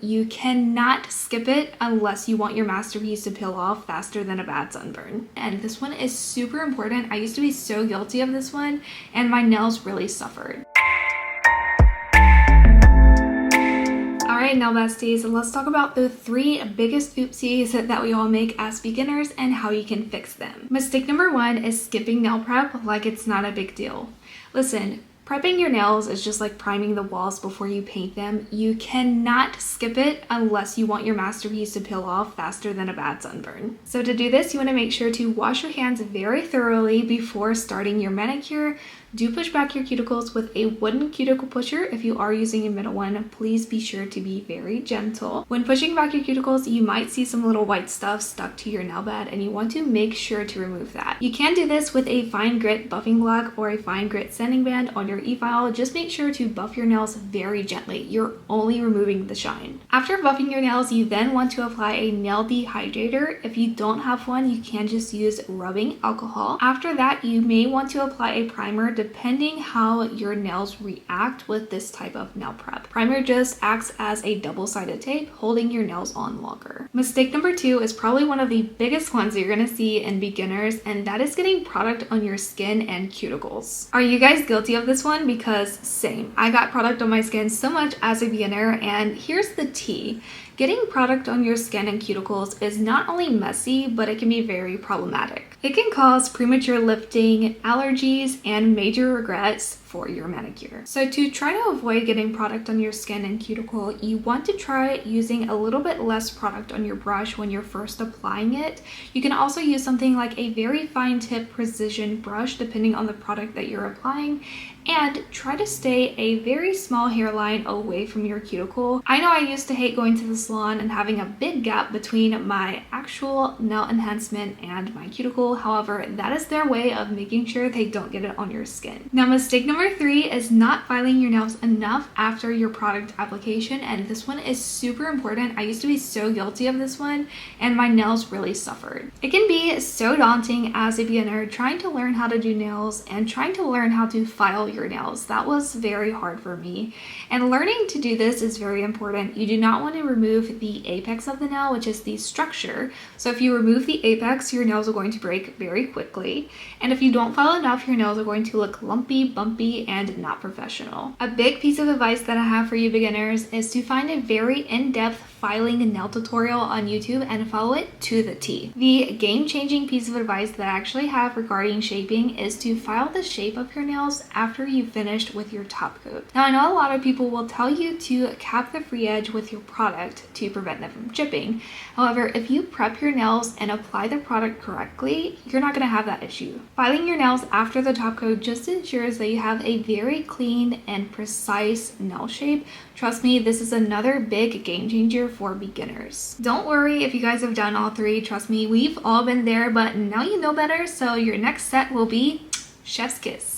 You cannot skip it unless you want your masterpiece to peel off faster than a bad sunburn. And this one is super important. I used to be so guilty of this one and my nails really suffered. Alright, nail besties, let's talk about the 3 biggest oopsies that we all make as beginners and how you can fix them. Mistake number 1 is skipping nail prep like it's not a big deal. Listen, prepping your nails is just like priming the walls before you paint them. You cannot skip it unless you want your masterpiece to peel off faster than a bad sunburn. So to do this, you want to make sure to wash your hands very thoroughly before starting your manicure. Do push back your cuticles with a wooden cuticle pusher. If you are using a metal one, please be sure to be very gentle. When pushing back your cuticles, you might see some little white stuff stuck to your nail bed and you want to make sure to remove that. You can do this with a fine grit buffing block or a fine grit sanding band on your e-file. Just make sure to buff your nails very gently. You're only removing the shine. After buffing your nails, you then want to apply a nail dehydrator. If you don't have one, you can just use rubbing alcohol. After that, you may want to apply a primer depending how your nails react with this type of nail prep. Primer just acts as a double-sided tape, holding your nails on longer. Mistake number 2 is probably one of the biggest ones that you're gonna see in beginners, and that is getting product on your skin and cuticles. Are you guys guilty of this one? Because same. I got product on my skin so much as a beginner, and here's the tea. Getting product on your skin and cuticles is not only messy, but it can be very problematic. It can cause premature lifting, allergies, and major regrets for your manicure. So to try to avoid getting product on your skin and cuticle, you want to try using a little bit less product on your brush when you're first applying it. You can also use something like a very fine tip precision brush depending on the product that you're applying, and try to stay a very small hairline away from your cuticle. I know I used to hate going to the salon and having a big gap between my actual nail enhancement and my cuticle. However, that is their way of making sure they don't get it on your skin. Now, mistake number 3 is not filing your nails enough after your product application, and this one is super important. I used to be so guilty of this one and my nails really suffered. It can be so daunting as a beginner trying to learn how to do nails and trying to learn how to file your nails. That was very hard for me, and learning to do this is very important. You do not want to remove the apex of the nail, which is the structure. So if you remove the apex, your nails are going to break very quickly, and if you don't file enough, your nails are going to look lumpy, bumpy, and not professional. A big piece of advice that I have for you beginners is to find a very in-depth filing nail tutorial on YouTube and follow it to the T. The game-changing piece of advice that I actually have regarding shaping is to file the shape of your nails after you've finished with your top coat. Now, I know a lot of people will tell you to cap the free edge with your product to prevent them from chipping. However, if you prep your nails and apply the product correctly, you're not going to have that issue. Filing your nails after the top coat just ensures that you have a very clean and precise nail shape. Trust me, this is another big game changer for beginners. Don't worry if you guys have done all 3. Trust me, we've all been there, but now you know better, so your next set will be chef's kiss.